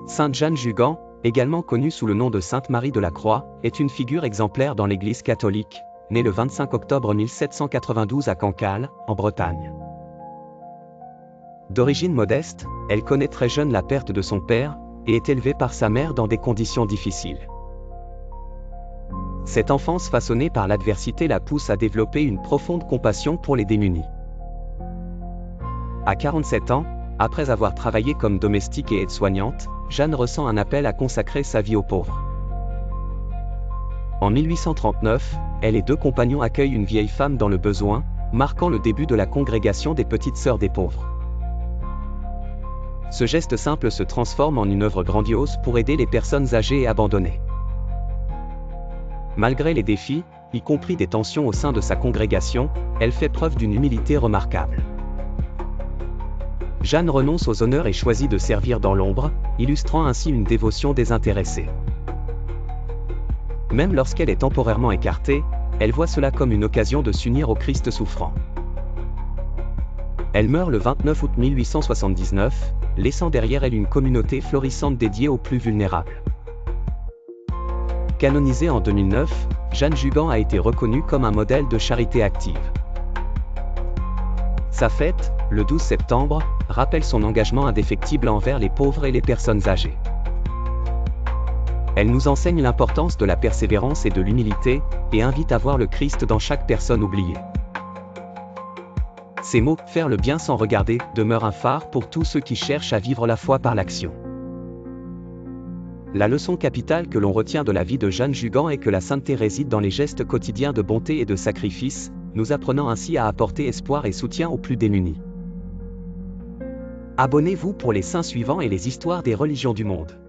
Sainte Jeanne Jugan, également connue sous le nom de Sainte Marie de la Croix, est une figure exemplaire dans l'Église catholique, née le 25 octobre 1792 à Cancale, en Bretagne. D'origine modeste, elle connaît très jeune la perte de son père, et est élevée par sa mère dans des conditions difficiles. Cette enfance façonnée par l'adversité la pousse à développer une profonde compassion pour les démunis. À 47 ans, après avoir travaillé comme domestique et aide-soignante, Jeanne ressent un appel à consacrer sa vie aux pauvres. En 1839, elle et deux compagnons accueillent une vieille femme dans le besoin, marquant le début de la congrégation des Petites Sœurs des Pauvres. Ce geste simple se transforme en une œuvre grandiose pour aider les personnes âgées et abandonnées. Malgré les défis, y compris des tensions au sein de sa congrégation, elle fait preuve d'une humilité remarquable. Jeanne renonce aux honneurs et choisit de servir dans l'ombre, illustrant ainsi une dévotion désintéressée. Même lorsqu'elle est temporairement écartée, elle voit cela comme une occasion de s'unir au Christ souffrant. Elle meurt le 29 août 1879, laissant derrière elle une communauté florissante dédiée aux plus vulnérables. Canonisée en 2009, Jeanne Jugan a été reconnue comme un modèle de charité active. Sa fête, le 12 septembre, rappelle son engagement indéfectible envers les pauvres et les personnes âgées. Elle nous enseigne l'importance de la persévérance et de l'humilité, et invite à voir le Christ dans chaque personne oubliée. Ces mots, faire le bien sans regarder, demeurent un phare pour tous ceux qui cherchent à vivre la foi par l'action. La leçon capitale que l'on retient de la vie de Jeanne Jugan est que la sainteté réside dans les gestes quotidiens de bonté et de sacrifice, nous apprenant ainsi à apporter espoir et soutien aux plus démunis. Abonnez-vous pour les saints suivants et les histoires des religions du monde.